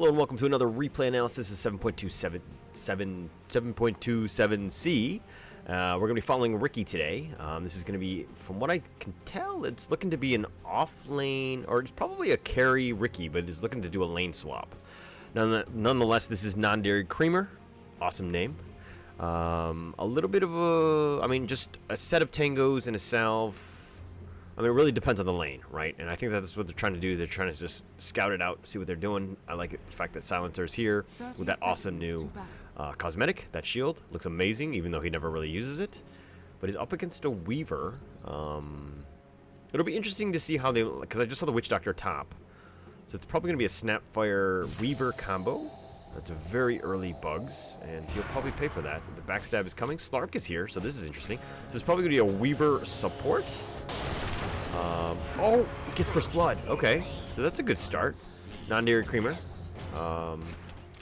Hello and welcome to another replay analysis of 7.27C. We're going to be following Riki today. This is going to be, from what I can tell, it's looking to be an off-lane, or it's probably a carry Riki, but it's looking to do a lane swap. Nonetheless, this is nondairy-creamer. Awesome name. A little bit of just a set of tangos and a salve. I mean, it really depends on the lane, right? And I think that's what they're trying to do. They're trying to just scout it out, see what they're doing. I like the fact that Silencer is here with that awesome new cosmetic. That shield looks amazing, even though he never really uses it. But he's up against a Weaver. It'll be interesting to see how they... Because I just saw the Witch Doctor top. So it's probably going to be a Snapfire Weaver combo. That's a very early bugs, and he'll probably pay for that. The backstab is coming. Slark is here, so this is interesting. So it's probably going to be a Weaver support. Oh, he gets first blood. Okay, so that's a good start. Non-dairy-creamer. Oh,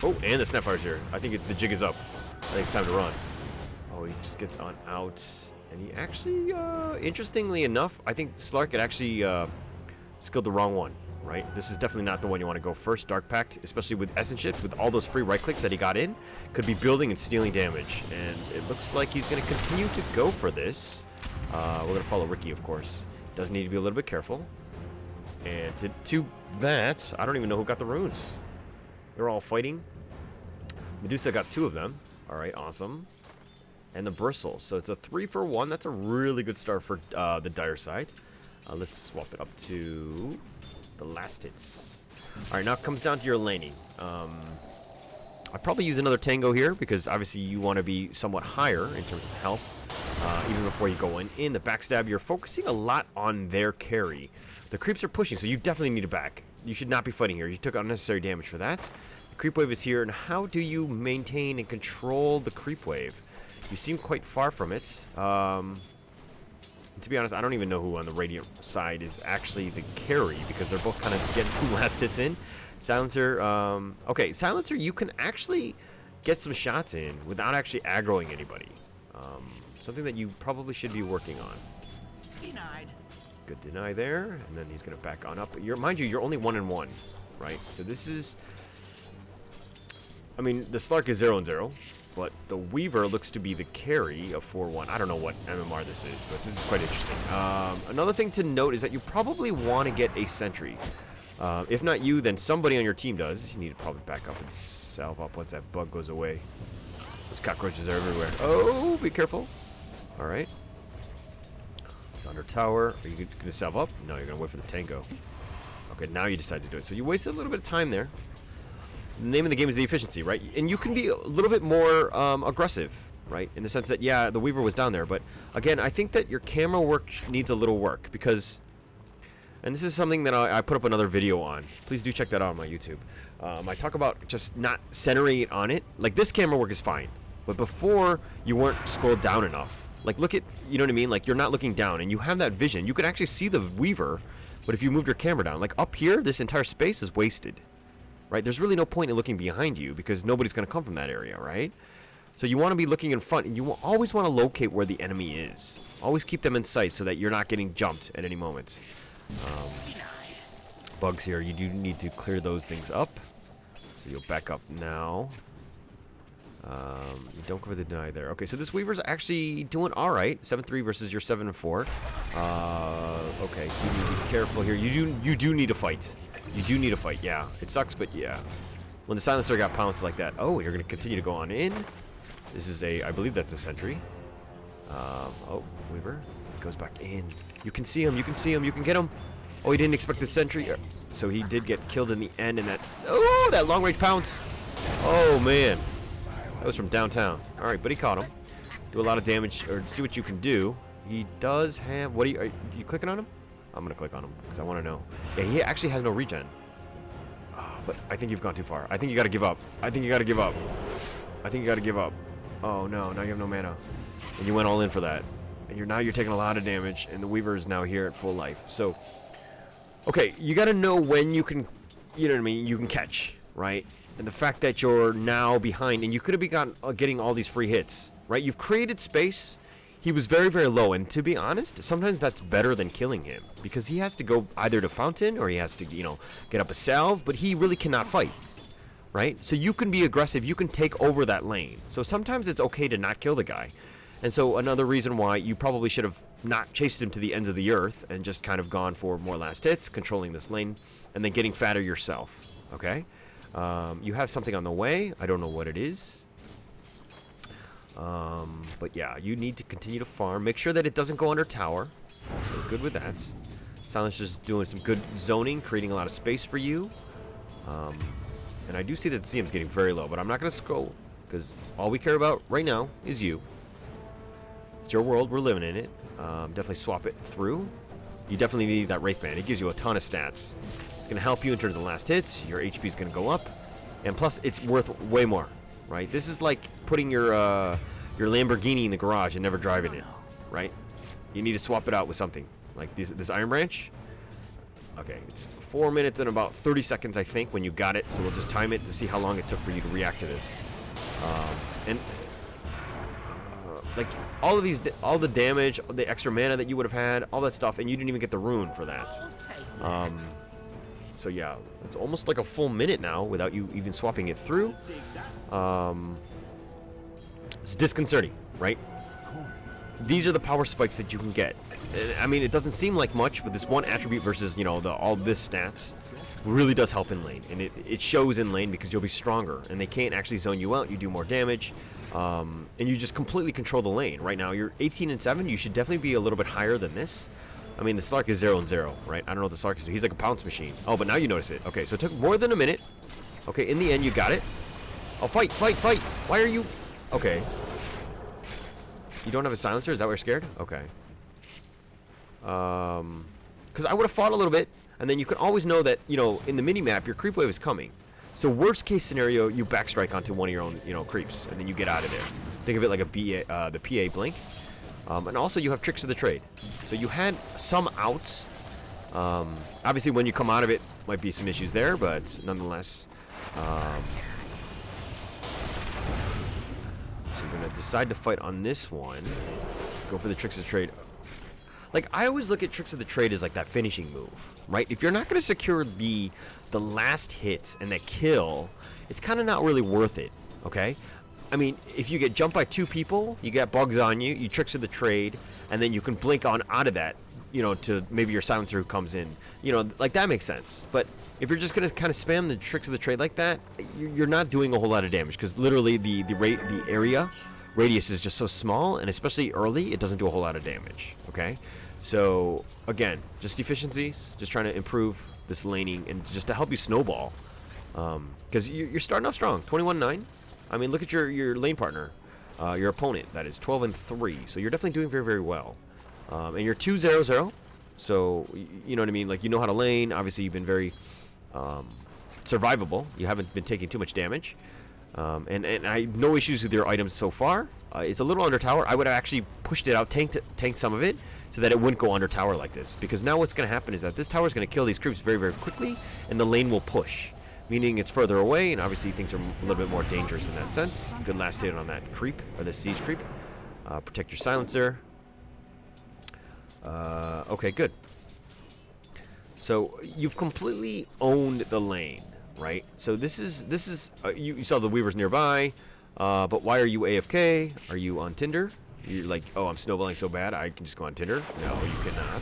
and the Snapfire's here. I think the jig is up. I think it's time to run. Oh, he just gets on out. And he actually, interestingly enough, I think Slark had actually skilled the wrong one, right? This is definitely not the one you want to go first. Dark Pact, especially with Essence Shift, with all those free right clicks that he got in, could be building and stealing damage. And it looks like he's going to continue to go for this. We're going to follow Riki, of course. Does need to be a little bit careful. And to that, I don't even know who got the runes. They're all fighting. Medusa got 2 of them. Alright, awesome. And the bristles. So it's a 3-for-1. That's a really good start for the dire side. Let's swap it up to the last hits. Alright, now it comes down to your laning. I'd probably use another tango here, because obviously you want to be somewhat higher in terms of health. Even before you go in the backstab, you're focusing a lot on their carry. The creeps are pushing, so you definitely need a back. You should not be fighting here. You took unnecessary damage for that. The creep wave is here, and how do you maintain and control the creep wave? You seem quite far from it. To be honest, I don't even know who on the Radiant side is actually the carry, because they're both kind of getting some last hits in. Silencer, okay, Silencer, you can actually get some shots in without actually aggroing anybody. Something that you probably should be working on. Denied. Good deny there, and then he's going to back on up. Mind you, you're only 1-1, right? So this is... I mean, the Slark is 0-0, but the Weaver looks to be the carry of 4-1. I don't know what MMR this is, but this is quite interesting. Another thing to note is that you probably want to get a sentry. If not you, then somebody on your team does. You need to probably back up and salve up once that bug goes away. Those cockroaches are everywhere. Oh, be careful. Alright. It's under tower. Are you going to salve up? No, you're going to wait for the tango. Okay, now you decide to do it. So you wasted a little bit of time there. The name of the game is the efficiency, right? And you can be a little bit more aggressive, right? In the sense that, yeah, the Weaver was down there. But, again, I think that your camera work needs a little work. Because, and this is something that I put up another video on. Please do check that out on my YouTube. I talk about just not centering it on it. Like, this camera work is fine. But before, you weren't scrolled down enough. Like, look at, you know what I mean? Like, you're not looking down, and you have that vision. You can actually see the Weaver, but if you moved your camera down, like, up here, this entire space is wasted, right? There's really no point in looking behind you, because nobody's going to come from that area, right? So you want to be looking in front, and you always want to locate where the enemy is. Always keep them in sight so that you're not getting jumped at any moment. Bugs here, you do need to clear those things up. So you'll back up now. Don't go for the deny there. Okay, so this Weaver's actually doing alright. 7-3 versus your 7-4. Okay, you need to be careful here. You do need to fight. You do need to fight, yeah. It sucks, but yeah. When the Silencer got pounced like that. Oh, you're going to continue to go on in. This is a, I believe that's a sentry. Oh, Weaver goes back in. You can see him, you can see him, you can get him. Oh, he didn't expect the sentry. So he did get killed in the end, and that... Oh, that long-range pounce. Oh, man. That was from downtown. Alright, but he caught him. Do a lot of damage, or see what you can do. He does have... What are you clicking on him? I'm going to click on him, because I want to know. Yeah, he actually has no regen. But I think you've gone too far. I think you got to give up. I think you got to give up. I think you got to give up. Oh, no. Now you have no mana. And you went all in for that. And now you're taking a lot of damage, and the Weaver is now here at full life. So, okay, you got to know when you can... You know what I mean? You can catch, right? And the fact that you're now behind, and you could have begun getting all these free hits, right? You've created space. He was very, very low, and to be honest, sometimes that's better than killing him, because he has to go either to Fountain, or he has to, you know, get up a salve, but he really cannot fight. right? So you can be aggressive, you can take over that lane. So sometimes it's okay to not kill the guy. And so another reason why you probably should have not chased him to the ends of the earth and just kind of gone for more last hits, controlling this lane, and then getting fatter yourself, okay? You have something on the way. I don't know what it is. But yeah, you need to continue to farm. Make sure that it doesn't go under tower. So good with that. Silencer's doing some good zoning, creating a lot of space for you. And I do see that the CM's getting very low, but I'm not going to scroll because all we care about right now is you. It's your world. We're living in it. Definitely swap it through. You definitely need that Wraith Band. It gives you a ton of stats. It's going to help you in terms of last hits. Your HP is going to go up. And plus, it's worth way more, right? This is like putting your Lamborghini in the garage and never driving it, right? You need to swap it out with something. Like this Iron Branch. Okay, it's 4 minutes and about 30 seconds, I think, when you got it. So we'll just time it to see how long it took for you to react to this. Like all the damage, the extra mana that you would have had, all that stuff, and you didn't even get the rune for that. So yeah, it's almost like a full minute now without you even swapping it through. It's disconcerting, right? These are the power spikes that you can get. I mean, it doesn't seem like much, but this one attribute versus, you know, all this stats really does help in lane. And it shows in lane because you'll be stronger. And they can't actually zone you out. You do more damage. And you just completely control the lane. Right now, you're 18 and 7. You should definitely be a little bit higher than this. I mean, the Slark is 0 and 0, right? I don't know what the Slark is. He's like a pounce machine. Oh, but now you notice it. Okay, so it took more than a minute. Okay, in the end, you got it. Oh, fight, fight, fight. Why are you... Okay. You don't have a silencer? Is that why you're scared? Okay. Because I would have fought a little bit, and then you can always know that, you know, in the mini-map, your creep wave is coming. So worst case scenario, you backstrike onto one of your own, you know, creeps, and then you get out of there. Think of it like the PA blink. And also you have tricks of the trade. So you had some outs. Obviously when you come out of it, might be some issues there, but nonetheless. So you're going to decide to fight on this one. Go for the tricks of the trade. Like, I always look at tricks of the trade as like that finishing move, right? If you're not going to secure the last hit and that kill, it's kind of not really worth it, okay? I mean, if you get jumped by 2 people, you get bugs on you, you tricks of the trade, and then you can blink on out of that, you know, to maybe your silencer who comes in. You know, like that makes sense. But if you're just going to kind of spam the tricks of the trade like that, you're not doing a whole lot of damage because literally the area radius is just so small, and especially early, it doesn't do a whole lot of damage, okay? So, again, just efficiencies, just trying to improve this laning and just to help you snowball. Because you're starting off strong, 21-9. I mean, look at your lane partner, your opponent, that is 12 and 3. So you're definitely doing very, very well. And you're 2-0-0. So, you know what I mean? Like, you know how to lane. Obviously, you've been very survivable. You haven't been taking too much damage. And I have no issues with your items so far. It's a little under tower. I would have actually pushed it out, tanked some of it, so that it wouldn't go under tower like this. Because now what's going to happen is that this tower is going to kill these creeps very, very quickly, and the lane will push. Meaning it's further away, and obviously things are a little bit more dangerous in that sense. Good last hit on that creep, or the siege creep. Protect your silencer. Okay, good. So you've completely owned the lane, right? So this is you saw the weavers nearby, but why are you AFK? Are you on Tinder? You're like, oh, I'm snowballing so bad, I can just go on Tinder. No, you cannot.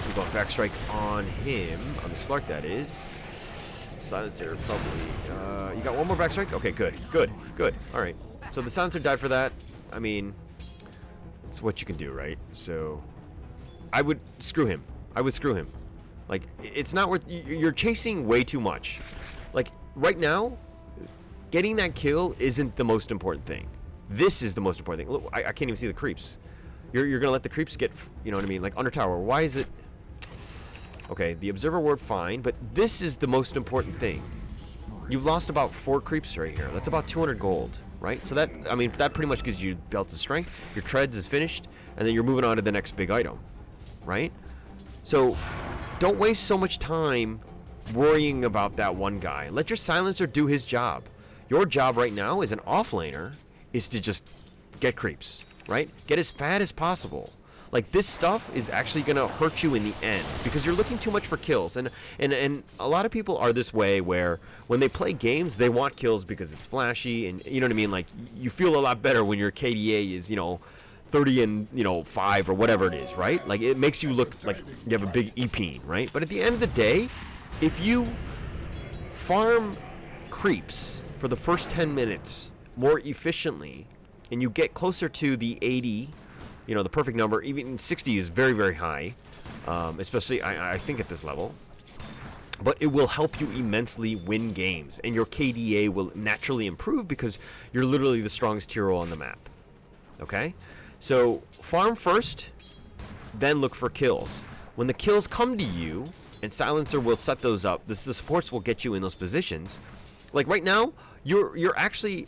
We're going backstrike on him, on the Slark, that is. Silencer, probably. You got one more backstrike? Okay, good. All right. So the silencer died for that. I mean, it's what you can do, right? So I would screw him. Like, it's not worth. You're chasing way too much. Like, right now, getting that kill isn't the most important thing. This is the most important thing. Look, I can't even see the creeps. You're gonna let the creeps get, you know what I mean? Like, under tower. Why is it? Okay, the observer ward, fine, but this is the most important thing. You've lost about 4 creeps right here. That's about 200 gold, right? So that, I mean, that pretty much gives you belt of strength. Your treads is finished, and then you're moving on to the next big item, right? So don't waste so much time worrying about that one guy. Let your silencer do his job. Your job right now as an offlaner is to just get creeps, right? Get as fat as possible. Like, Like, this stuff is actually gonna hurt you in the end because you're looking too much for kills. And a lot of people are this way, where when they play games, they want kills because it's flashy, and you know what I mean. Like, you feel a lot better when your KDA is 30 and 5 or whatever it is, right? Like, it makes you look like you have a big EP, right? But at the end of the day, if you farm creeps for the first 10 minutes more efficiently, and you get closer to the 80, the perfect number, even 60 is very, very high, especially I think at this level. But it will help you immensely win games, and your KDA will naturally improve because you're literally the strongest hero on the map. Okay? So farm first, then look for kills. When the kills come to you, and Silencer will set those up, the supports will get you in those positions. Like right now, you're actually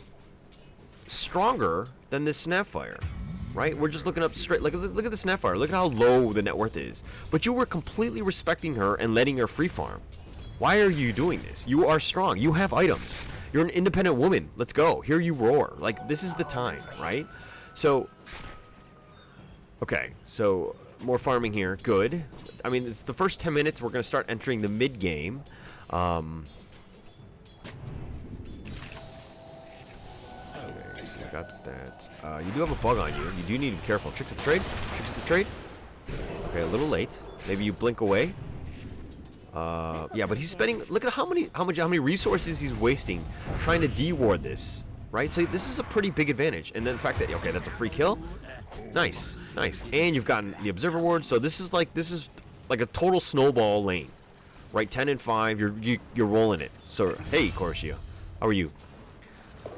stronger than this Snapfire, right? We're just looking up straight. Look at the Snapfire. Look at how low the net worth is. But you were completely respecting her and letting her free farm. Why are you doing this? You are strong. You have items. You're an independent woman. Let's go. Here you roar. Like, this is the time, right? So, okay. So, more farming here. Good. I mean, it's the first 10 minutes. We're going to start entering the mid-game. Got that. You do have a bug on you. You do need to be careful. Tricks of the trade. Tricks of the trade. Okay, a little late. Maybe you blink away. Yeah, but he's spending. Look at how many resources he's wasting trying to de-ward this. Right. So this is a pretty big advantage. And then the fact that that's a free kill. Nice, nice. And you've gotten the observer ward. So this is like a total snowball lane. Right. 10 and 5. You're rolling it. So hey, Corshia, how are you?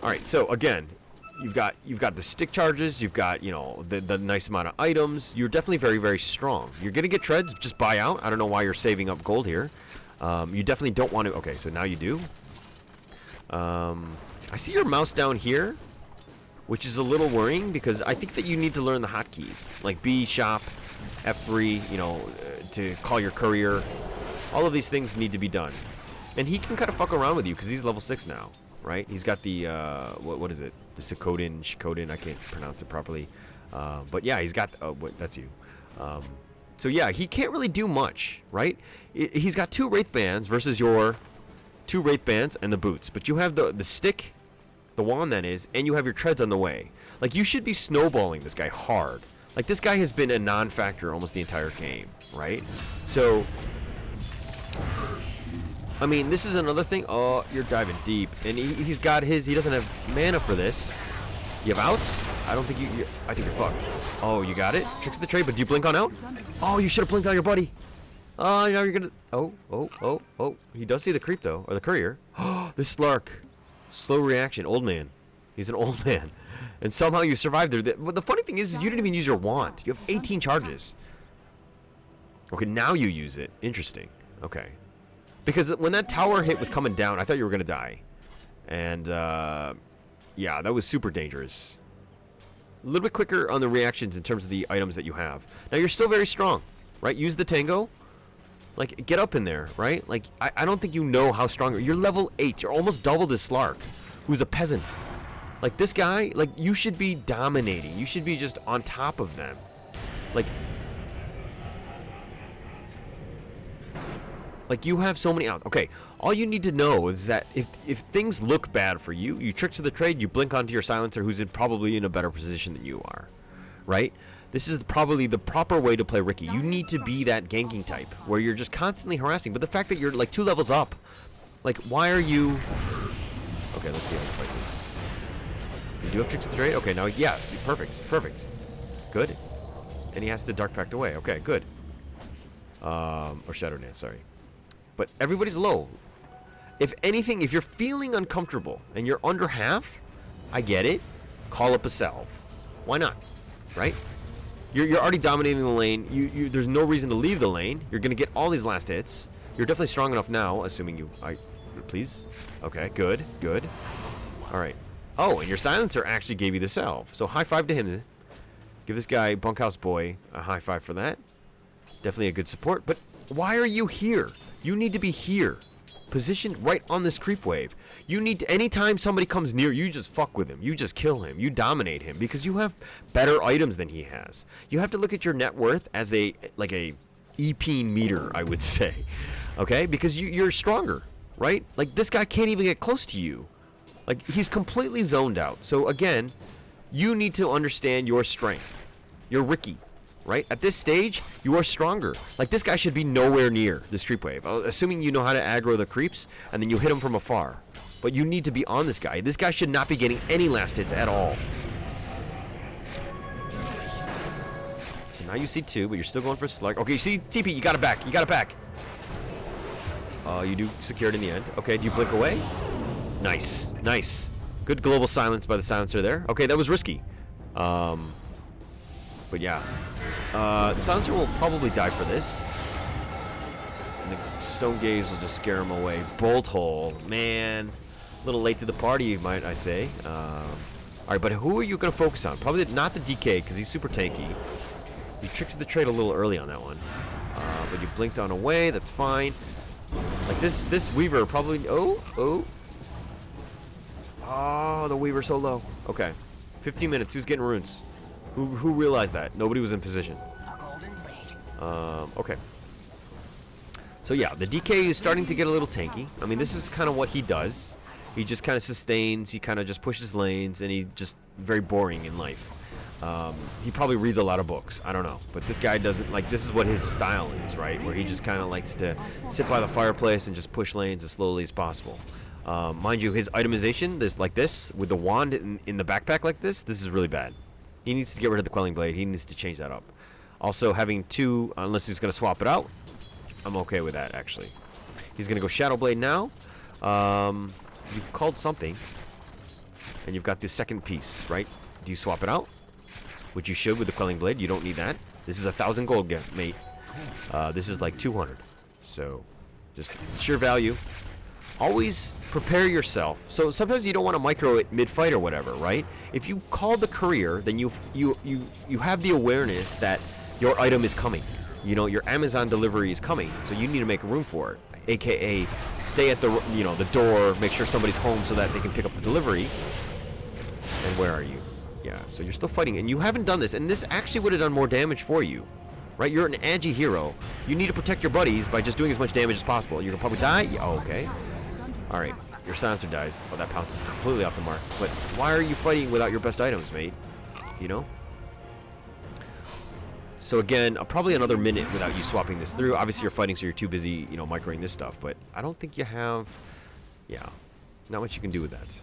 All right. So again. You've got the stick charges, you've got, the nice amount of items. You're definitely very, very strong. You're going to get treads, just buy out. I don't know why you're saving up gold here. You definitely don't want to. Okay, so now you do. I see your mouse down here, which is a little worrying because I think that you need to learn the hotkeys. Like B, shop, F3, to call your courier. All of these things need to be done. And he can kind of fuck around with you because he's level 6 now. Right? He's got the, what is it? The Shikoden, I can't pronounce it properly. But yeah, he's got, that's you. So yeah, he can't really do much, right? He's got 2 Wraith Bands versus your 2 Wraith Bands and the boots. But you have the stick, the wand that is, and you have your treads on the way. Like, you should be snowballing this guy hard. Like, this guy has been a non-factor almost the entire game, right? So, I mean, this is another thing. Oh, you're diving deep. And he doesn't have mana for this. You have outs? I don't think I think you're fucked. Oh, you got it? Tricks of the trade, but do you blink on out? Oh, you should have blinked on your buddy. Oh, now you're gonna... Oh. He does see the creep, though. Or the courier. Oh, this Slark. Slow reaction. Old man. He's an old man. And somehow you survived there. But the funny thing is you didn't even use your wand. You have 18 charges. Okay, now you use it. Interesting. Okay. Because when that tower hit was coming down, I thought you were going to die. And, yeah, that was super dangerous. A little bit quicker on the reactions in terms of the items that you have. Now, you're still very strong, right? Use the tango. Like, get up in there, right? Like, I don't think you know how strong... You're level 8. You're almost double this Slark, who's a peasant. Like, this guy, like, you should be dominating. You should be just on top of them. Like, you have so many outs. Okay, all you need to know is that if things look bad for you, you trick to the trade, you blink onto your Silencer, who's probably in a better position than you are, right? This is probably the proper way to play Riki. You need to be that ganking type, where you're just constantly harassing. But the fact that you're, like, 2 levels up, like, why are you... Okay, let's see how to fight this. You do have tricks to the trade? Okay, now, yeah, see, perfect. Good. And he has to Dark Pact away. Okay, good. Or Shadow Dance, sorry. But everybody's low. If anything, if you're feeling uncomfortable and you're under half, I get it. Call up a salve. Why not? Right? You're already dominating the lane. There's no reason to leave the lane. You're going to get all these last hits. You're definitely strong enough now, assuming you... Please? Okay, good. All right. Oh, and your Silencer actually gave you the salve. So high five to him. Give this guy, Bunkhouse Boy, a high five for that. Definitely a good support. But why are you here? You need to be here. positioned right on this creep wave. You need to, anytime somebody comes near, you just fuck with him. You just kill him. You dominate him because you have better items than he has. You have to look at your net worth as a EP meter, I would say. Okay? Because you're stronger, right? Like, this guy can't even get close to you. Like, he's completely zoned out. So again, you need to understand your strength. You're Riki, right? At this stage, you are stronger. Like, this guy should be nowhere near this creep wave. Assuming you know how to aggro the creeps, and then you hit him from afar. But you need to be on this guy. This guy should not be getting any last hits at all. So now you see 2, but you're still going for slug. Okay, you see TP, you got it back. You got it back. You do secure it in the end. Okay, do you blink away? Nice. Nice. Good global silence by the silencer there. Okay, that was risky. But yeah. The silencer will probably die for this. And the stone gaze will just scare him away. Bolt hole. Man. A little late to the party, might I say. Alright, but who are you going to focus on? Probably not the DK, because he's super tanky. You tricked the trade a little early on that one. But you blinked on away. That's fine. Like, this Weaver probably... Oh, the Weaver's so low. Okay. 15 minutes. Who's getting runes? Who realized that? Nobody was in position. Okay. So yeah, the DK is starting to get a little tanky. I mean, this is kind of what he does. He just kind of sustains. He kind of just pushes lanes, and he's just very boring in life. He probably reads a lot of books. I don't know. But this guy doesn't, like, this is what his style is, right? Where he just kind of likes to sit by the fireplace and just push lanes as slowly as possible. Mind you, his itemization, like this, with the wand in the backpack like this is really bad. He needs to get rid of the Quelling Blade. He needs to change that up. Also, having 2, unless he's going to swap it out, I'm okay with that, actually. He's going to go Shadow Blade now. You've called something, and you've got the second piece, right? Do you swap it out? Which you should with the Quelling Blade. You don't need that. This is 1,000 gold, mate. This is like 200. So, just sheer value. Always prepare yourself. So sometimes you don't want to micro it mid-fight or whatever, right? If you've called the career, then you have the awareness that your item is coming. You know, your Amazon delivery is coming, so you need to make room for it. AKA, stay at the the door, make sure somebody's home so that they can pick up the delivery. And where are you? Yeah, so you're still fighting, and you haven't done this, and this actually would have done more damage for you. Right, you're an agi hero. You need to protect your buddies by just doing as much damage as possible. You're gonna probably die. Yeah, okay. All right, your silencer dies. Oh, that pounce is completely off the mark. But why are you fighting without your best items, mate? You know. So again, probably another minute without you swapping this through. Obviously, you're fighting, so you're too busy, microing this stuff. But I don't think you have. Yeah, not much you can do with that.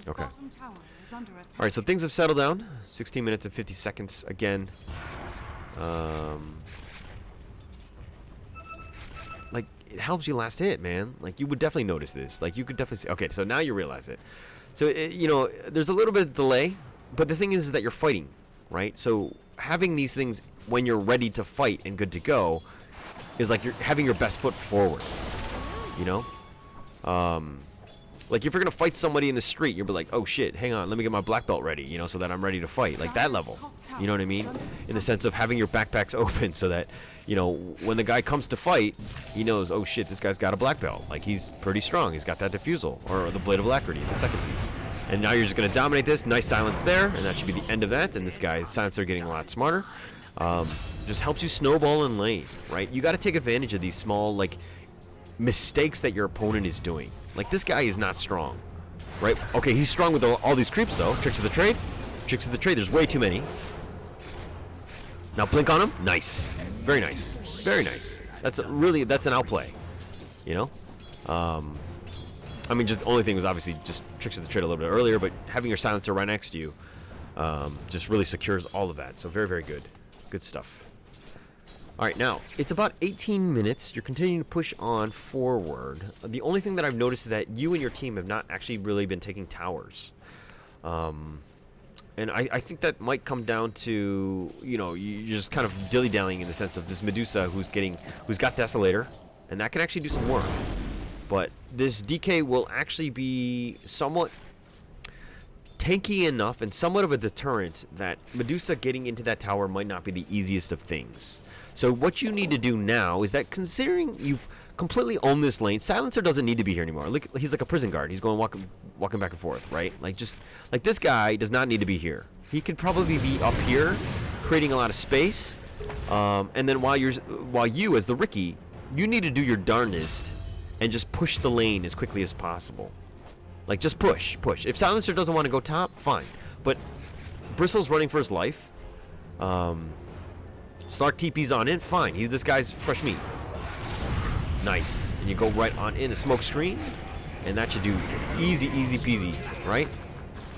Okay. All right, so things have settled down. 16 minutes and 50 seconds again. Like, it helps you last hit, man. Like, you would definitely notice this. Like, you could definitely see. Okay, so now you realize it. So, there's a little bit of delay, but the thing is that you're fighting, right? So, having these things when you're ready to fight and good to go is like you're having your best foot forward, Like, if you're gonna fight somebody in the street, you'll be like, oh shit, hang on, let me get my black belt ready, so that I'm ready to fight. Like, that level, you know what I mean? In the sense of having your backpacks open so that, when the guy comes to fight, he knows, oh shit, this guy's got a black belt. Like, he's pretty strong. He's got that diffusal, or the Blade of Alacrity, the second piece. And now you're just gonna dominate this. Nice silence there, and that should be the end of that. And this guy, silencer, getting a lot smarter. Just helps you snowball in lane, right? You got to take advantage of these small, like, mistakes that your opponent is doing. Like, this guy is not strong, right? Okay, he's strong with all these creeps, though. Tricks of the trade. Tricks of the trade. There's way too many. Now blink on him. Nice. Very nice. Very nice. That's an outplay, I mean, just the only thing was obviously just tricks of the trade a little bit earlier, but having your silencer right next to you just really secures all of that. So very, very good. Good stuff. All right, now, it's about 18 minutes. You're continuing to push on forward. The only thing that I've noticed is that you and your team have not actually really been taking towers. And I think that might come down to, you're just kind of dilly-dallying in the sense of this Medusa who's got Desolator, and that can actually do some work. But this DK will actually be somewhat tanky enough and somewhat of a deterrent that Medusa getting into that tower might not be the easiest of things. So what you need to do now is that, considering you've completely owned this lane, Silencer doesn't need to be here anymore. Look, he's like a prison guard. He's going walking back and forth, right? Like, just like, this guy does not need to be here. He could probably be up here, creating a lot of space. And then while you as the Riki, you need to do your darndest and just push the lane as quickly as possible. Like, just push. If Silencer doesn't want to go top, fine. But Bristle's running for his life. Slark TP's on in, fine. This guy's fresh meat. Nice. And you go right on in the smoke screen, and that should do easy peasy, right?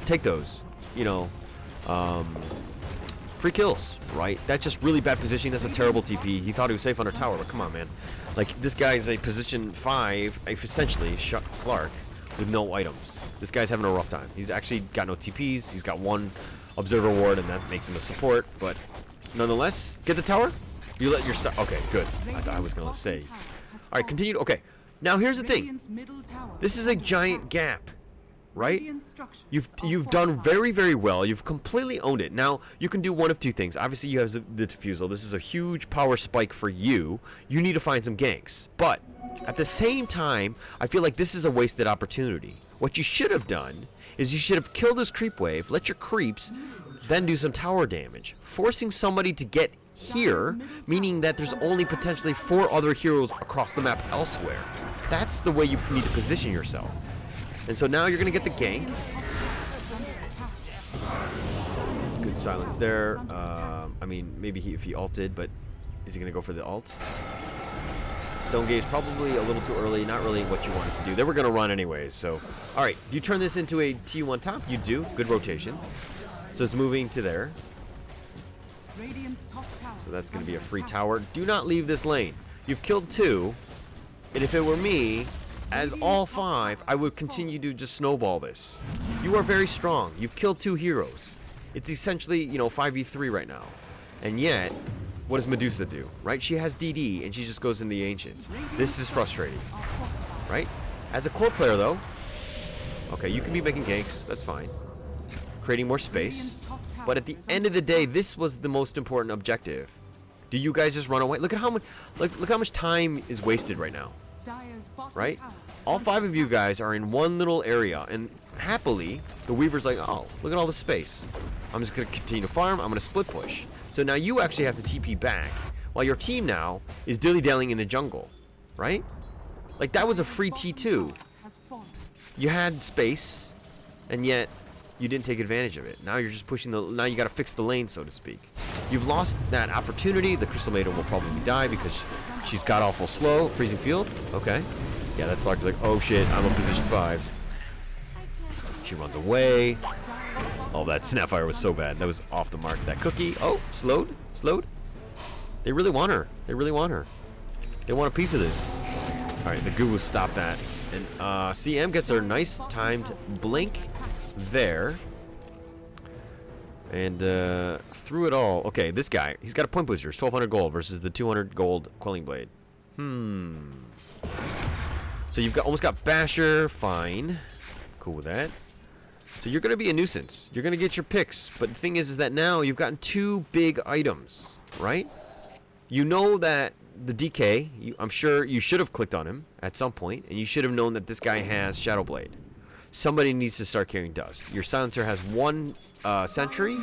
Take those. You know, free kills, right? That's just really bad positioning. That's a terrible TP. He thought he was safe under tower, but come on, man. Like, this guy's a position 5, essentially, Slark, with no items. This guy's having a rough time. He's actually got no TPs. He's got 1 observer ward, and that makes him a support, but nonetheless, get the tower. You let your okay, good. I was gonna say. All right, continue. Okay, now here's the thing. This is a giant gap, right? You've done very well. You've completely owned it. Now you can do one of 2 things. Obviously, you have the defusal. This is a huge power spike for you. You need to find some ganks, but at the same time, I feel like this is a wasted opportunity. What you should have done is you should have killed this creep wave, let your creeps, then do some tower damage, forcing somebody to get here, meaning that there's only potentially 4 other heroes across the map elsewhere. That's the way you need to position yourself. And so now you're going to get the gank. Good silence there. I mean, maybe if he ulted, but is he going to go for the ult? Stone Gaze probably a little too early, not really what you wanted to do. They were going to run anyways, so. All right, do you turn this into a T1 top? You do. Good rotation. So it's moving to there. So that's going to be a free tower. Do not leave this lane. You've killed 2, and if it were me, as all 5, I would continue to just snowball this. You are very strong. You've killed 2 heroes. It's essentially, you know, 5v3 right now. And yet, what does Medusa do, right? She has DD, and she just goes in the Ancient. This is frustrating, right? As a core player, though, okay, you can be making ganks. That's fine. Creating more space. But at the end of the day, this was the most important objective. Do you guys just run away? Look at how much, look how much time is wasted right now. Right? All 5 of you guys are in one little area, and happily, the Weaver's like, oh, look at all the space. I'm just going to continue to farm. I'm going to split push. So now you actually have to TP back, while your team now is dilly-dallying in the jungle. Right? Like, that was a free T2. You had space, and yet you didn't take advantage of it. Now you're just pushing now you got to fix the lane, so to speak. You've lost that opportunity. The Crystal Maiden will probably die because she's got awful slow. Freezing field. Okay. Yeah, that Slark is like, oh shit, I'm on position 5. She runs away. Oh, that Snapfire was so bad. That was off the mark. That cookie. Oh, slowed. They really want her. They want a piece of this. All right, the goo will stop that. And CM gets her nice timed blink there. And through it all, okay, this guy, he's got a point booster. It's 1,200 gold versus the 200 gold Quelling Blade. So you've almost got Basher, fine. Cool with that. So you're going to be a nuisance. You're going to get your picks. But the thing is that now you've gotten 2 big items, right? You know that the DK, I'm sure you should have clicked on him at some point, and you should have known that this guy has Shadow Blade. Somebody needs to start carrying dust. Your Silencer has 1 sentry.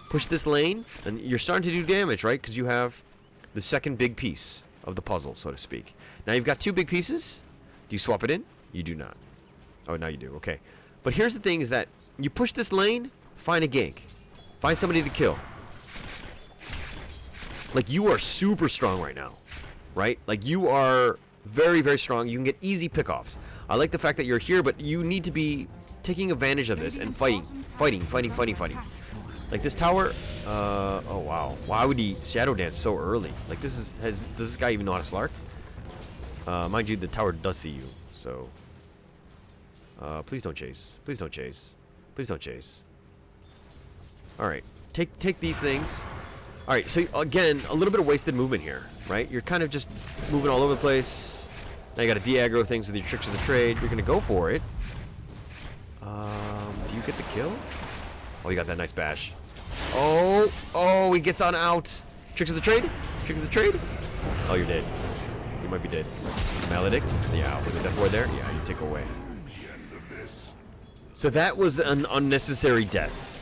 Push this lane, and you're starting to do damage, right? Because you have the second big piece of the puzzle, so to speak. Now you've got 2 big pieces. Do you swap it in? You do not. Oh, now you do. Okay. But here's the thing is that you push this lane, find a gank. Find somebody to kill. Like, you are super strong right now, right? Like, you are very, very strong. You can get easy pickoffs. I like the fact that you're here, but you need to be taking advantage of this and fighting. Like, this tower, oh wow. Why would he Shadow Dance so early? Like, does this guy even know how to Slark? Mind you, the tower does see you, so. Please don't chase. Please don't chase. Please don't chase. Alright, take these things. Alright, so again, a little bit of wasted movement here, right? You're kind of just moving all over the place. Now you gotta de-aggro things with your tricks of the trade. You're gonna go for it. Do you get the kill? Oh, you got that nice bash. Oh, he gets on out. Tricks of the trade? Tricks of the trade? Oh, you're dead. You might be dead. Maledict? Yeah, with the death ward there? Yeah, you take away. So that was an unnecessary death.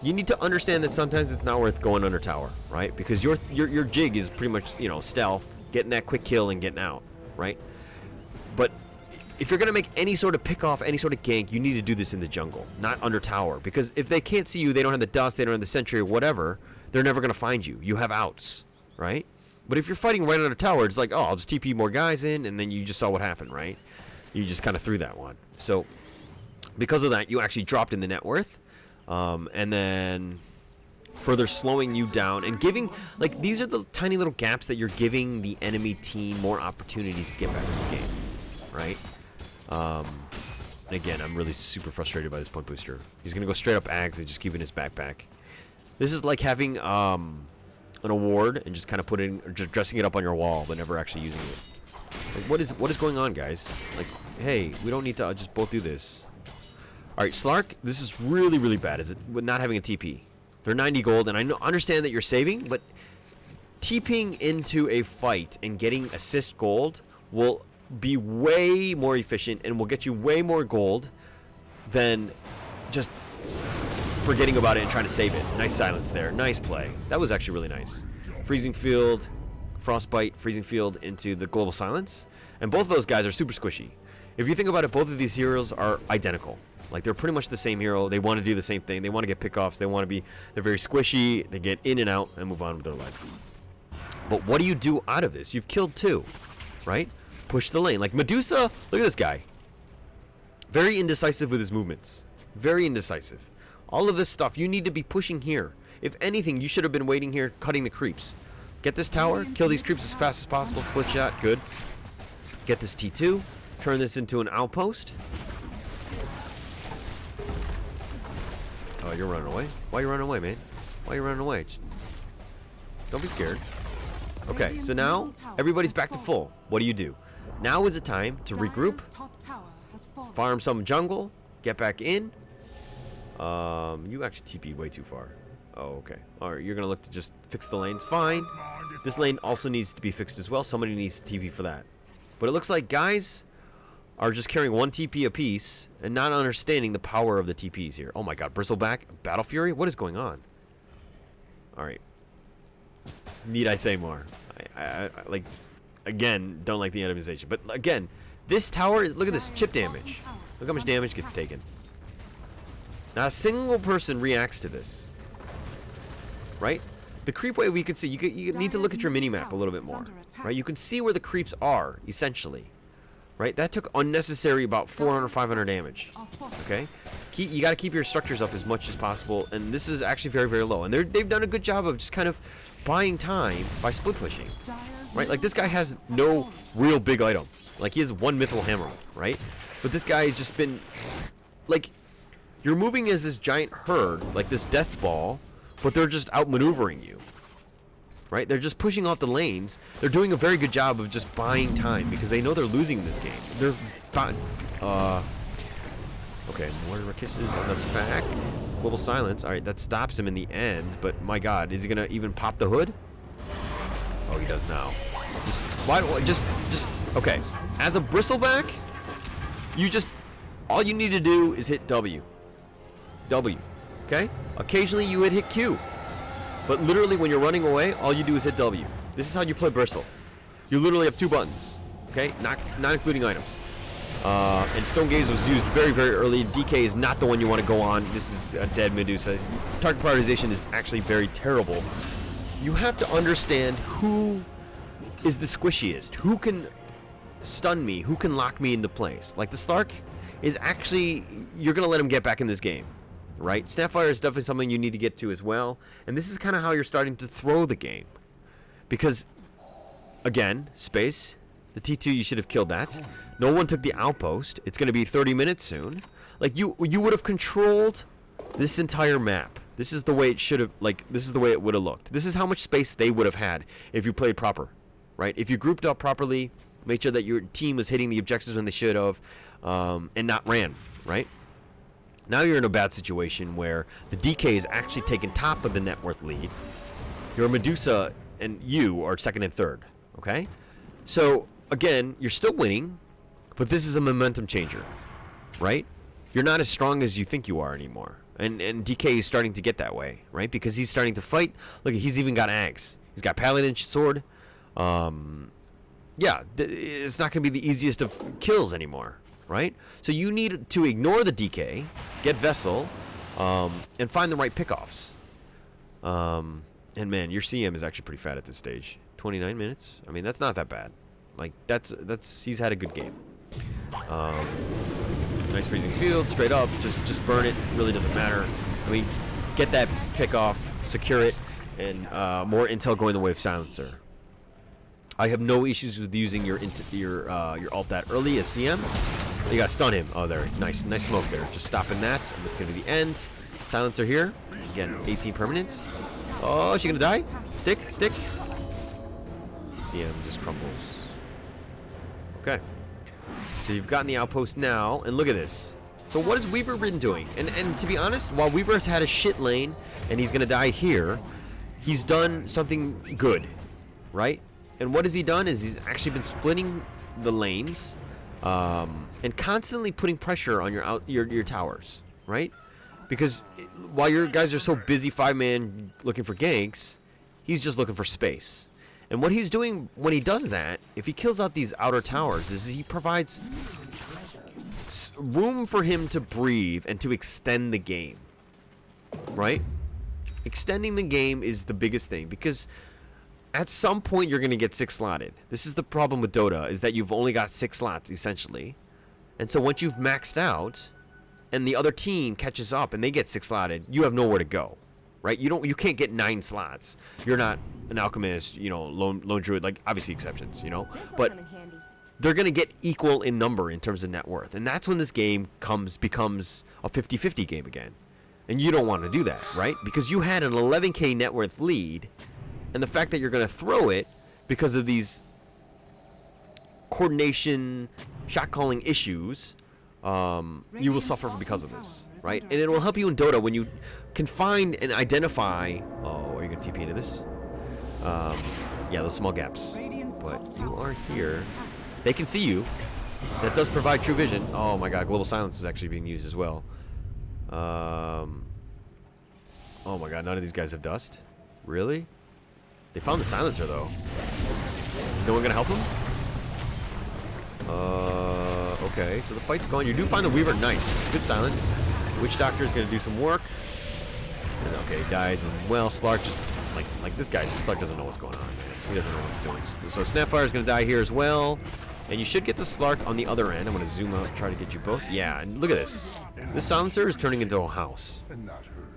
You need to understand that sometimes it's not worth going under tower, right? Because your jig is pretty much, you know, stealth, getting that quick kill and getting out, right? But if you're going to make any sort of pick off, any sort of gank, you need to do this in the jungle, not under tower. Because if they can't see you, they don't have the dust, they don't have the sentry or whatever, they're never going to find you. You have outs, right? But if you're fighting right under tower, it's like, oh, I'll just TP more guys in, and then you just saw what happened, right? You just kind of threw that one. So because of that, you actually dropped in the net worth. And then further slowing you down and giving, like, these are the tiny little gaps that you're giving the enemy team more opportunities to get back in this game, right? And again, I'm really super frustrated by this point booster. He's gonna go straight up Ags and just keep it in his backpack. This is like having an award and just kind of just dressing it up on your wall but never actually using it. Like, what is going on, guys? Like, hey, we don't need to just both do this. All right, Slark, this is really, really bad, is it? With not having a TP. They're 90 gold, and I understand that you're saving, but TPing into a fight and getting assist gold will be way more efficient and will get you way more gold than just forgetting about it and trying to save it. Nice silence there. Nice play. That was actually really nice. Freezing Field, Frostbite, Freezing Field into the Global Silence. And both of those guys are super squishy. If you think about it, both of these heroes are identical. Like, they're pretty much the same hero. They want to do the same thing. They want to get pickoffs. They're very squishy. They get in and out and move on with their life. But what do you do out of this? You've killed two, right? Push the lane. Like, Medusa, look at this guy. Very indecisive with his movements. Very indecisive. All of this stuff, you need to be pushing here. If anything, you should have been waiting here, cutting the creeps. Get this tower, kill these creeps as fast as possible. Split shot, good. Get this T2, turn this into an outpost. Oh, you're running away? Why are you running away, man? Why are you running away? Just don't be scared. Okay, so now everybody's back to full. What do? Now is the time to regroup, farm some jungle, get back in. You actually TP'd way too far. Oh, okay. All right, you're gonna look to just fix the lanes. Fine. This lane also needs to be fixed as well. Somebody needs to TP for that. But it looks like guys are just carrying one TP apiece and not understanding the power of the TPs here. Oh my god, Bristleback, Battlefury? What is going on? Alright. Need I say more? I like, again, don't like the itemization. But again, this tower, look at this chip damage. Look how much damage gets taken. Not a single person reacts to this. Right? The creep wave, we can see, you need to look at your mini-map a little bit more. Right? You can see where the creeps are, essentially. Right? That took unnecessary about 400, 500 damage. Okay? You got to keep your structures up as much as possible, and this is actually very, very low. And they've done a good job of just kind of buying time by split pushing. Right? Like, this guy has no real big item. Like, he has one mithril hammer, right? But this guy has just been, like, you're moving as this giant herd, like this death ball, but they're just outmaneuvering you. Right? They're just pushing off the lanes. They're doing a very good job of just buying time because they know they're losing this game. They're fine. Okay, more kisses on the back. Global silence. All right, that stops him in the end. But my God, is he gonna even pop the hood? Oh, he does now. Just okay. As a bristleback, all you need to do is hit W. Okay. Occasionally you hit Q. But literally, when you're running away, all you do is hit W. This is how you play Bristle. You literally have two buttons, okay? Not including items. And Stone Gaze was used very, very early. DK is not the one you want to go on. This is a dead Medusa. Target prioritization is actually very terrible. You have to understand who is the squishiest. Who can stun me? Who can lock me into place? Like, the Slark is actually, you're going to let him get back in this game. Right? Snapfire is definitely something you need to get to as well. And this is kind of how you're starting to throw the game. Because, again, space. The T2, you should have killed that. No one took the outpost. It's going to be 30 minutes soon. Like, you would have controlled this entire map. This is the way it should have, like, this is the way it would have looked. This is how much space they would have had if you played proper. Right? If you grouped up properly, made sure that your team was hitting the objectives when they should have, and not ran. Right? Now you're in a bad situation where the DK is actually taking top of the net worth lead. Your Medusa and you are second and third. Okay, so again, you're still winning, but this is a momentum changer, right? You're not as strong as you think you are anymore, and DK is starting to get that way, right? Because he's starting to fight. Look, he's even got Ags. He's got Paladin sword. Yeah, it's not going to be the easiest of kills anymore, right? So you need to ignore the DK, get Vessel, and find the right pickoffs. And man, your CM is actually pretty fat at this stage. 29 minutes. I mean, that's not that bad. Like that's he's had a good game. Nice freezing field, straight up. Just burn it. Really doesn't matter. I mean, get that pick off, secure it, and more intel going the way of silencer. I have no issues with using your alt that early as CM. You gotta stun him. Oh, there. Nice smoke there. Just stopping that, and that's gonna be the end. Silencer here. Again, 18 permanents. Oh, is she gonna die? Stick. CM just crumbles. Okay. So you've gotten the outpost now, and look at this. So what has Weaver been doing? And to be honest, while Weaver's had a shit lane, and he's gonna die here, he's done something good, right? And what has he done is he's actually been splitting the lanes, and constantly putting pressure on your towers, right? Because while your guys are so busy 5-man looking for ganks, he's just looking for space. And what he's doing when he does that, if he kills out these outer towers, is he provides room for him to breathe and to extend the game, right? Extending the game is the biggest thing, because at some point you're going to get 6 slotted. This is the problem with Dota, is that you've only got 6 slots essentially. And so once you've maxed out and the other team catches up and they get 6 slotted, you have nowhere to go, right? You can't get 9 slots. You're not an alchemist, you know, lone druid, like obviously exceptions, you know, but they're going to get equal in number in terms of net worth. And that's when this game becomes a 50-50 game again. And you don't want to do that, right? Because you had an 11k net worth lead, and the fact that you're going to throw it because of these coordination, shot calling issues, you will suffer because of this, right? And it will help you in Dota when you can find and identify. Oh, are you going to TP into this? Yeah, those small gaps. But you are here. They can see you. That does provide true vision. Oh my god, global silence is actually being used as well. Oh my god, none of these guys have dust. Really? They found the silencer though. Is no one gonna help him? Okay, so the fight's going. You do find the Weaver. Nice. Good silence. Witch Doctor is gonna do some work. And okay, he dies. And well, Slark just like this guy. Slark doesn't know what's going on, man. He doesn't know what he's doing. So Snapfire is gonna die here as well. And you should get the Slark on the other end. I'm gonna zoom out and try to get you both. Yeah, and look at this. This silencer is turning into a house.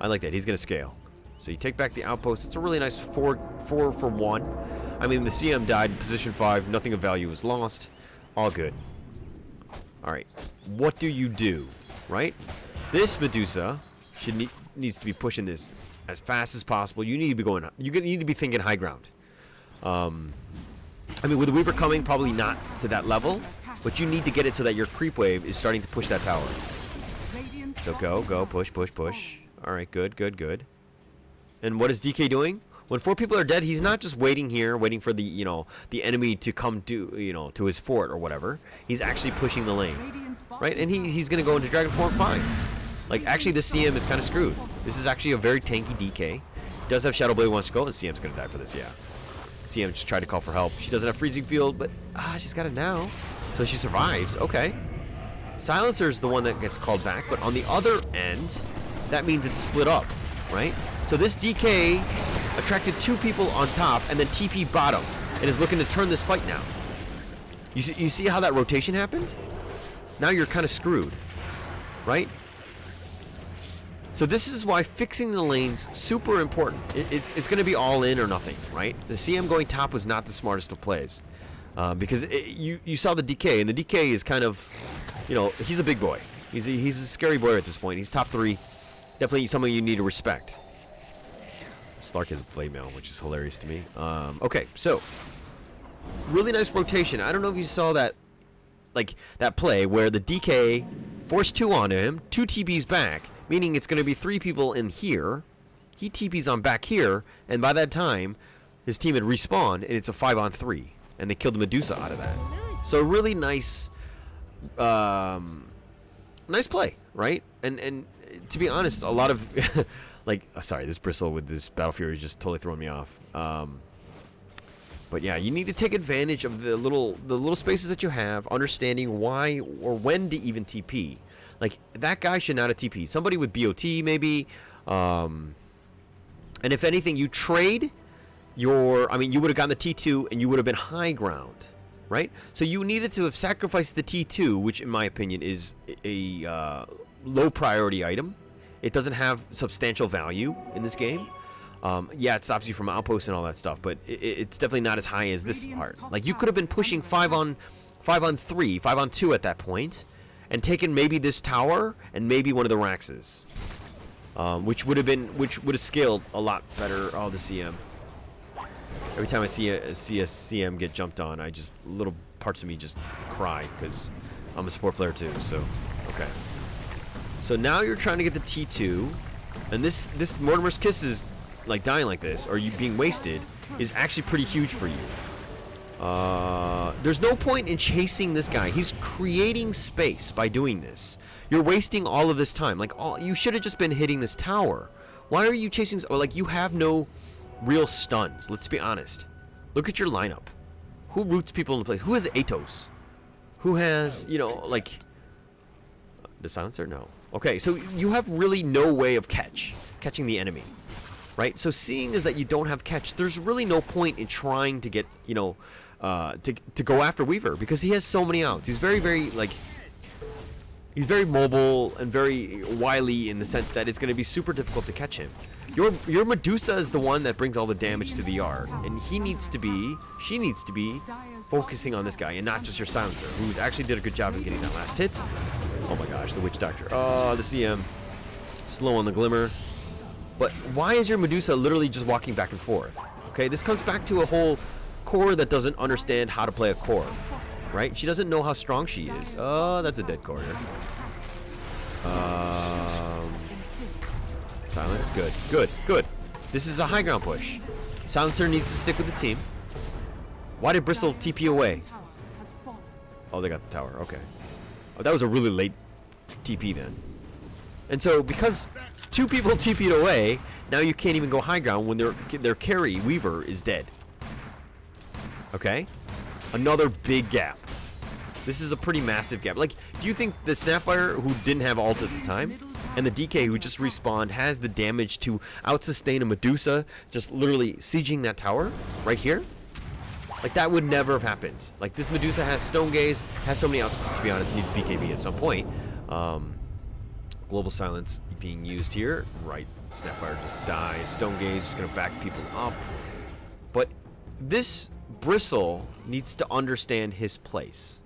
I like that. He's gonna scale. So you take back the outpost. It's a really nice 4 for 1. I mean, the CM died in position 5. Nothing of value was lost. All good. All right. What do you do? Right? This Medusa needs to be pushing this as fast as possible. You need to be going. You need to be thinking high ground. I mean, with the Weaver coming, probably not to that level, but you need to get it so that your creep wave is starting to push that tower. So go, push. All right, good. And what is DK doing? When 4 people are dead, he's not just waiting here, waiting for the the enemy to come to to his fort or whatever. He's actually pushing the lane, right? And he's gonna go into Dragon Form fine. Like actually, this CM is kind of screwed. This is actually a very tanky DK. Does have Shadow Blade wants to go, and CM's gonna die for this. Yeah. CM just tried to call for help. She doesn't have freezing field, but she's got it now, so she survives. Okay. Silencer is the one that gets called back, but on the other end, that means it's split up, right? So this DK attracted 2 people on top and then TP bottom and is looking to turn this fight now. You see how that rotation happened? Now you're kind of screwed, right? So this is why fixing the lanes super important. It's going to be all in or nothing, right? The CM going top was not the smartest of plays because you saw the DK, and the DK is kind of, he's a big boy. He's a scary boy at this point. He's top 3. Definitely someone you need to respect. Slark has blade mail, which is hilarious to me. Okay, so really nice rotation. I don't know if you saw that, that play where the DK forced 2 onto him, 2 TBs back, meaning it's going to be 3 people in here. He TPs on back here, and by that time, his team had respawned, and it's a 5-on-3, and they killed the Medusa out of that. So really nice, nice play, right? And to be honest, a lot of like, sorry, this Bristle with this Battlefury is just totally throwing me off. But yeah, you need to take advantage of the little spaces that you have, understanding why or when to even TP. Like, that guy should not have TP. Somebody with BOT maybe. And if anything, you trade your, I mean, you would have gotten the T2 and you would have been high ground, right? So you needed to have sacrificed the T2, which in my opinion is a low priority item. It doesn't have substantial value in this game. Yeah, it stops you from outposts and all that stuff, but it's definitely not as high as this part. Like, you could have been pushing 5-on-3, 5-on-2 at that point, and taken maybe this tower and maybe one of the Raxes, which would have scaled a lot better. Oh, the CM. Every time I see a CM get jumped on, little parts of me just cry because I'm a support player too. So, okay. So now you're trying to get the T2, and this Mortimer's Kiss is like dying like this, or you being wasted, is actually pretty huge for you. There's no point in chasing this guy. He's creating space by doing this. You're wasting all of this time. Like, you should have just been hitting this tower. Why are you chasing? Or like, you have no real stuns. Let's be honest. Look at your lineup. Who roots people in the place? Who has Atos? Who has, you know, like the silencer? No. Okay, so you have really no way of catching the enemy. Right? So seeing as that you don't have catch, there's really no point in trying to get, you know, to go after Weaver, because he has so many outs. He's very, very, like, he's very mobile and very wily in the sense that it's going to be super difficult to catch him. Your Medusa is the one that brings all the damage to the yard, and she needs to be focusing on this guy and not just your silencer, who's actually did a good job of getting that last hit. Oh my gosh, the Witch Doctor. Oh, the CM. Slow on the Glimmer. But why is your Medusa literally just walking back and forth? Okay, this comes back to a whole core that doesn't understand how to play a core, right? She doesn't know how strong she is. Oh, that's a dead core here. Silence, good, good, good. This is a high ground push. Silencer needs to stick with the team. Why did Bristle TP away? Oh, they got the tower, okay. Oh, that was a really late TP then. And so, because two people TP'd away, now you can't even go high ground when their carry, Weaver, is dead. Okay? Another big gap. This is a pretty massive gap. Like, do you think the Snapfire, who didn't have ult at the time, and the DK, who just respawned, has the damage to out-sustain a Medusa just literally sieging that tower right here? Like, that would never have happened. Like, this Medusa has Stone Gaze, has so many outs, to be honest, needs BKB at some point. Global Silence being used here. Right, Snapfire just dies. Stone Gaze is going to back people up. But this Bristle needs to understand his place.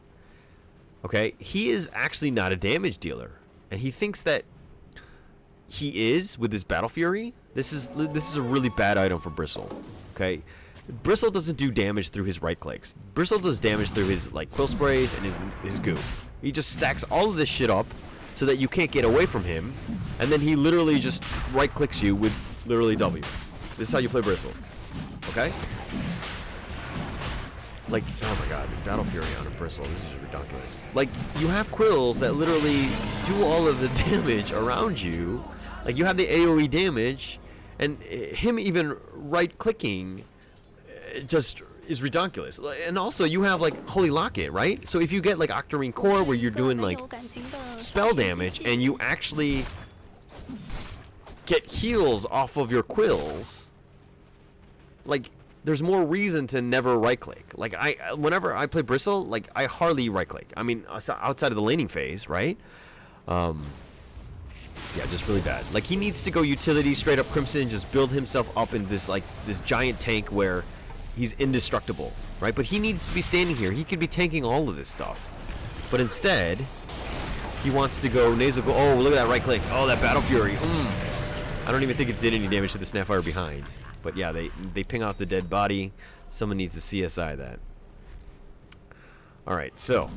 Okay, he is actually not a damage dealer, and he thinks that he is with his Battlefury. This is a really bad item for Bristle. Okay, Bristle doesn't do damage through his right clicks. Bristle does damage through his like quill sprays and his goo. He just stacks all of this shit up so that you can't get away from him, and then he literally just right clicks you with literally W. This is how you play Bristle. Okay? Like, oh my god, Battlefury on a Bristle, this is ridiculous. Like, you have quills that literally do all of the damage around you. Like, you have the AoE damage, and him even right-clicking just is ridiculous. And also, you have, like, Holy Locket, right? So if you get, like, Octarine Core, where you're doing, like, spell damage, and you actually get heals off of your quills, like, there's more reason to never right-click. Like, whenever I play Bristle, like, I hardly right-click. I mean, outside of the laning phase, right? Yeah, just really bad. Like, he needs to go utility, straight up Crimson, just build himself up in this, like, this giant tank where he's indestructible, right? But he needs to be standing here. He could be tanking all of this stuff. But instead, he wants to go nasal go. Oh, look at that right-click. Oh, that Battlefury. I don't even think it did any damage to the Snapfire behind. But yeah, they ping off the dead body. Someone needs to CSI that. Alright, so.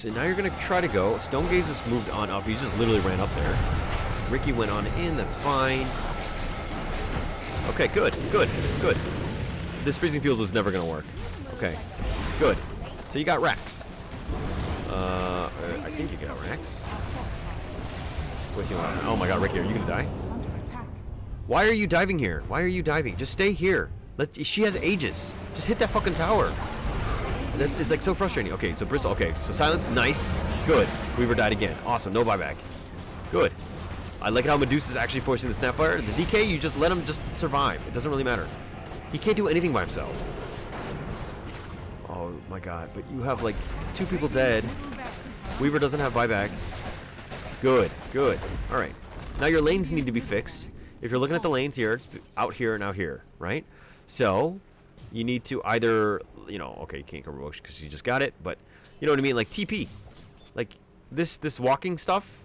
So now you're going to try to go. Stone Gaze has moved on up. He just literally ran up there. Riki went on in. That's fine. Okay, good. This freezing field was never going to work. Okay, good. So you got Rex. I think you got Rex. Oh my god, Riki, are you going to die? Why are you diving here? Why are you diving? Just stay here. She has Aegis. Just hit that fucking tower. It's like so frustrating. Okay, so Bristle. Okay, so silence. Nice. Good. Weaver died again. Awesome. No buyback. Good. I like how Medusa's actually forcing the Snapfire. The DK, you just let him just survive. It doesn't really matter. He can't do anything by himself. Oh my god. But you have like 2 people dead. Weaver doesn't have buyback. Good. All right. Now your lanes need to be fixed. If you're looking at the lanes here, it's out here and out here, right? So you need to either, you know, okay, you can't cover bush because you just got it, but you know what I mean, like TP, like this walking stuff.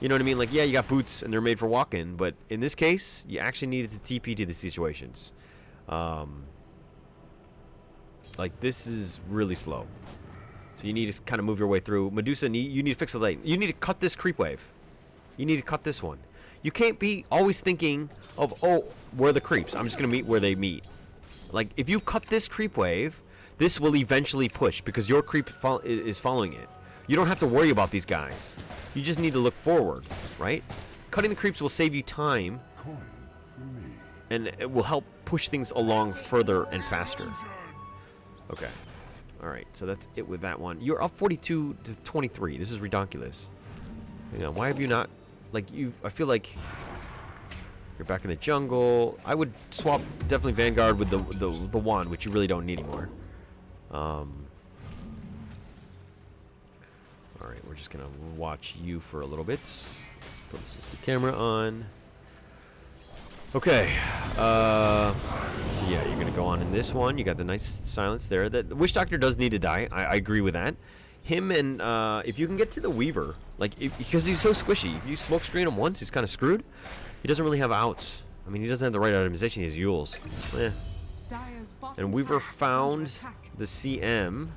You know what I mean? Like, yeah, you got boots and they're made for walking, but in this case, you actually needed to TP to the situations. Like this is really slow, so you need to kind of move your way through. Medusa, you need to fix the lane. You need to cut this creep wave. You need to cut this one. You can't be always thinking of, oh, where are the creeps? I'm just going to meet where they meet. Like, if you cut this creep wave, this will eventually push because your creep is following it. You don't have to worry about these guys. You just need to look forward, right? Cutting the creeps will save you time, and it will help push things along further and faster. Okay. All right, so that's it with that one. You're up 42 to 23. This is ridiculous. You know, why have you not... Like, I feel like you're back in the jungle. I would swap definitely Vanguard with the wand, which you really don't need anymore. All right, we're just gonna watch you for a little bit. Let's put the camera on. Okay. So yeah, you're gonna go on in this one. You got the nice silence there. The Witch Doctor does need to die. I agree with that. Him and if you can get to the Weaver, like because he's so squishy. If you smoke screen him once, he's kind of screwed. He doesn't really have outs. I mean, he doesn't have the right itemization. He has Yules. And Weaver found the CM.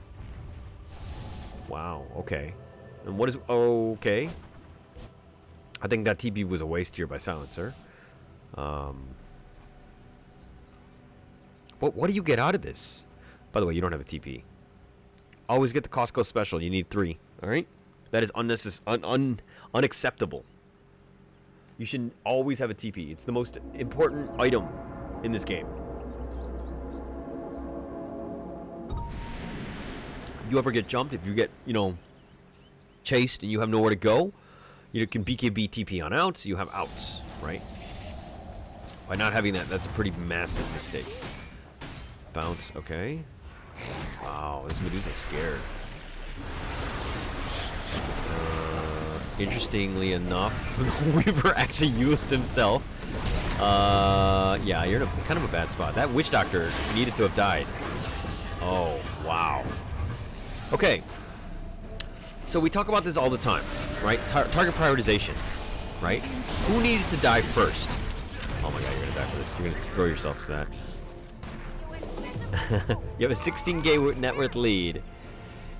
Wow. Okay. And what is okay? I think that TB was a waste here by Silencer. But what do you get out of this? By the way, you don't have a TP. Always get the Costco special. You need 3. All right? That is unacceptable. You should always have a TP. It's the most important item in this game. You ever get jumped, if you get, you know, chased and you have nowhere to go, you can BKB TP on outs. You have outs, right? By not having that, that's a pretty massive mistake. Bounce, okay. Wow, this Medusa's scared. Interestingly enough, the Weaver actually used himself. Yeah, you're in kind of a bad spot. That Witch Doctor needed to have died. Oh, wow. Okay. So we talk about this all the time, right? Target prioritization, right? Who needed to die first? Oh my god, you're gonna die for this. You're gonna throw yourself to that. You have a 16k net worth lead,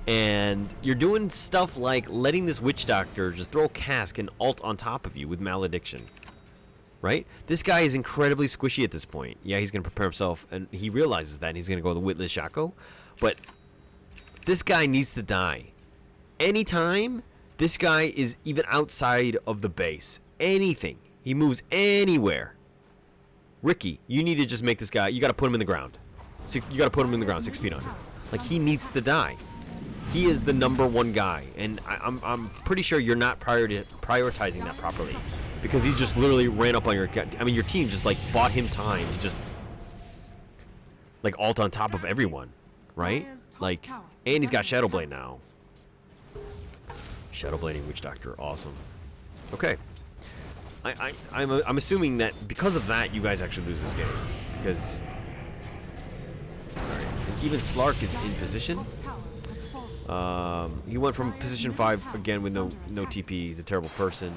and you're doing stuff like letting this Witch Doctor just throw a cask and ult on top of you with Malediction, right? This guy is incredibly squishy at this point. Yeah, he's going to prepare himself, and he realizes that, and he's going to go the Witless Shaco, but this guy needs to die. Anytime this guy is even outside of the base, anything, he moves anywhere. Riki, you need to just make this guy, you got to put him in the ground. You got to put him in the ground 6 feet under. Like, he needs to die. He is the #1 guy, and I'm pretty sure you're not prioritizing that properly, because he just literally ran up on your. I mean, your team just like bought him time to just like ult on top of everyone, right? Like, and he's got Shadow Blade now. Shadow Blading Witch Doctor, awesome. Okay, I'm assuming that because of that, you guys actually lose this game, because. Even Slark is in position. He went from position 5 again with no TP. He's a terrible person.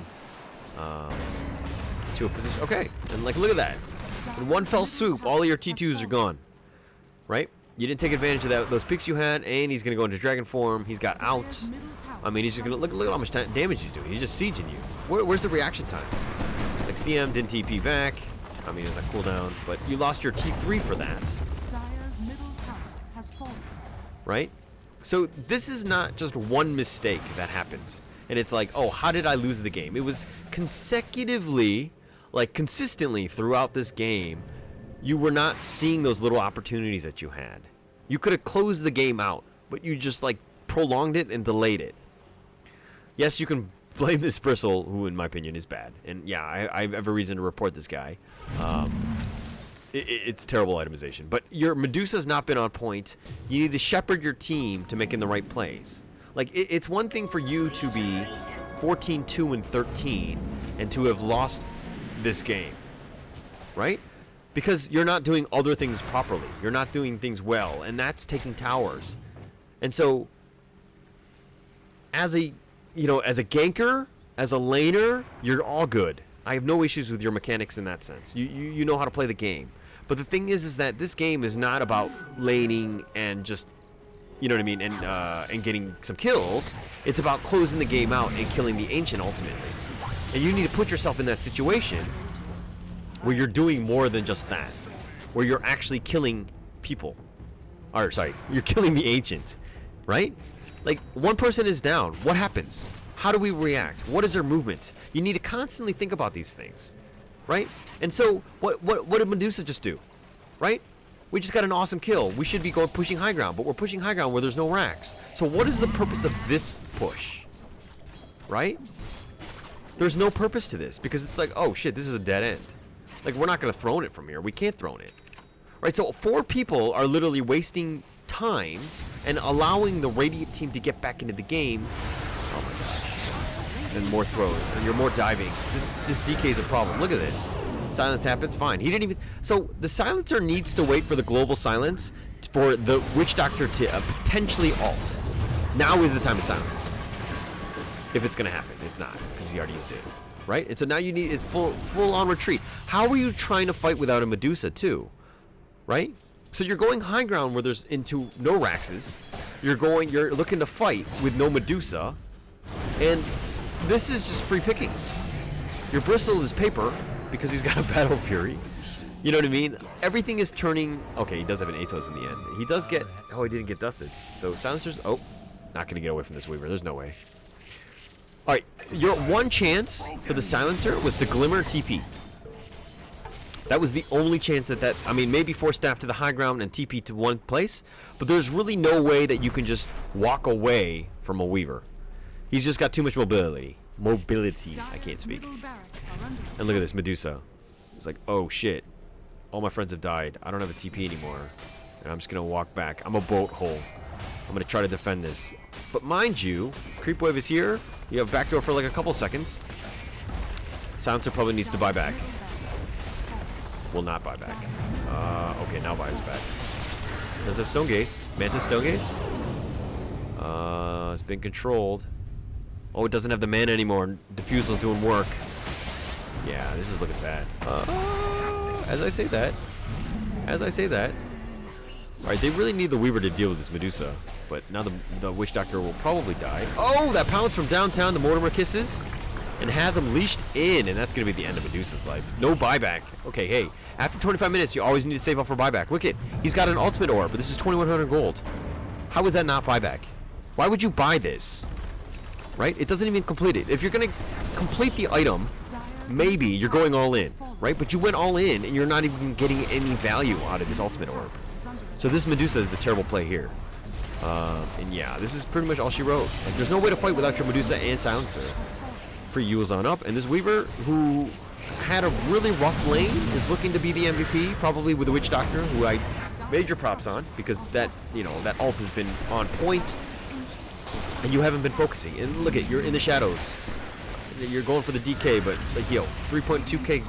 To a position. Okay, and like look at that. In one fell swoop, all of your T2s are gone. Right? You didn't take advantage of those picks you had, and he's going to go into dragon form. He's got out. I mean, he's just going to look at how much damage he's doing. He's just sieging you. Where's the reaction time? Like, CM didn't TP back. I mean, it was a cooldown, but you lost your T3 for that. Dire's middle tower has fallen. Right? So this is not just one mistake that happens. And it's like, oh, how did I lose the game? It was consecutively, like consistently throughout this game, you were not seeing those little opportunities that you had. You could have closed the game out, but you just like prolonged it and delayed it. Yes, you can blame this Bristle, who in my opinion is bad. And yeah, I have every reason to report this guy. It's terrible itemization. But your Medusa's not been on point. You need to shepherd your team to making the right plays. Like, it's one thing for you to be 14-2 and 13 and to have lost this game, right? Because you're not doing other things properly. You're not doing things well, and that's taking towers. And so, as a ganker, as a laner, you're all good. I have no issues with your mechanics in that sense. You know how to play the game. But the thing is that this game is not about laning and just, you know what I mean, and getting some kills. It's about closing the game out and killing the Ancient ultimately. And you need to put yourself in that situation where you're doing more than just that. Where you're actually killing people. Or, sorry, you're killing the Ancient. Right? Like, one person is down. What happens? How do we react? What is their movement? You need to constantly think about these things. Right? And so, what did Medusa just do? Right? We just got an awesome kill. We should be pushing high ground, but we're pushing high ground where there's no racks. So what is the purpose of this push? Right? There's no purpose to this, because it's like, oh shit, this is a dead end. Like, we're not going to throne it from here. We can't throne it. Right? So 4 people are literally wasting time and allowing the Radiant team to get back into the game. Oh my gosh. And more throws. And you're more diving. This DK is a problem. Look at this. Silence happens, fine. He didn't even... So, the silencer needs to wait for the global silence for the Witch Doctor to potentially ult. Now is the time to silence. If it's going to happen. It's not, because he already used it. Right? And so now you need... It's full-on retreat. How are you trying to fight without a Medusa, too? Right? So you're going high ground where there's into no Raxes. You're looking to fight with no Medusa. And this is just free pickings. Your Bristle is paper, because he's got a battlefury. You know what I mean? Everything is turning... Okay, he does have an Atos in the end. He does get... Oh, he didn't get dusted. So silencers... Oh, not going to get away from this Weaver. There's no way. Alright, your one chance for the silencer was to Glimmer TP. That was the only chance that... I mean, maybe force staff to the high ground and TP to one place, but there's really no way that you can just walk away from a Weaver. He's just got too much mobility. I can't speak. And look at this, Medusa. It's like, oh shit. All my friends have died. I don't have a TP anymore. And I'm just going to walk back. I'm a boat hole. I'm going to try to defend this. But mind you, Creep Wave is here. You have backdoor for like a couple seconds. Silencer probably needs to buy back. Will not buy back. Okay, now buys back. Does have Stone Gaze. Mantis Stone Gaze. It's been controlled. Oh, it doesn't have the mana anymore. Diffusal's doing work. Yeah, this is looking bad. As I say that. Alright, they really need the Weaver to deal with this Medusa. But now the Witch Doctor will probably die. Oh, that pounce from downtown, the Mortimer kisses. And has him leashed in, and that's going to be the end of Medusa's life. No buyback. Okay, hey, after 25 minutes, you always need to save up for buyback. Look he's got an ultimate orb, but this is 2,100 gold. How is that not buyback? Why would you buy this? Right? It doesn't even complete it. If you're going to complete the item, maybe you're going all in, right? But you went all in, and you're not even getting any value out of this ultimate orb. So this Medusa is a terrible play here. And yeah, this is pretty much all she wrote. Like, there's no way to fight without your Medusa and Silencer. For Yule's on up, and this Weaver, who had a really rough lane, is looking to be the MVP, probably with the Witch Doctor, who I major props on, because that, that ult has been on point. And you haven't been focusing. And look you're in the shadows. You're going for the DK, but like, 3.2k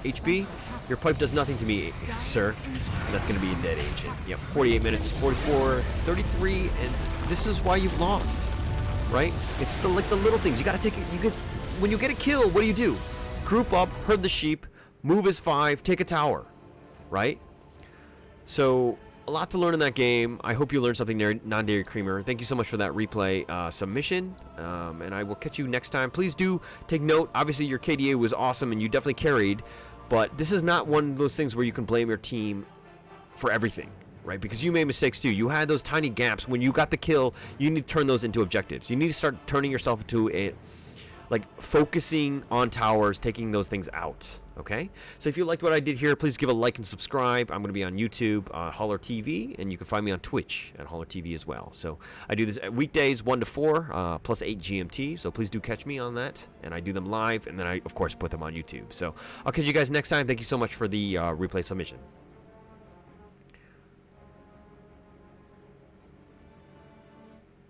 HP. Your pipe does nothing to me, sir. And that's going to be a dead Ancient. Yep, 48 minutes, 44, 33, and this is why you've lost, right? It's the little things. You got to take it. When you get a kill, what do? Group up, herd the sheep, move as 5, take a tower, right? So a lot to learn in that game. I hope you learned something there, nondairy-creamer. Thank you so much for that replay submission, and I will catch you next time. Please do take note. Obviously, your KDA was awesome, and you definitely carried, but this is not one of those things where you can blame your team for everything, right? Because you made mistakes too. You had those tiny gaps. When you got the kill, you need to turn those into objectives. You need to start turning yourself into a, like, focusing on towers, taking those things out, okay? So if you liked what I did here, please give a like and subscribe. I'm going to be on YouTube, Holler TV, and you can find me on Twitch at Holler TV as well. So I do this weekdays 1 to 4, plus 8 GMT, so please do catch me on that. And I do them live, and then I, of course, put them on YouTube. So I'll catch you guys next time. Thank you so much for the replay submission.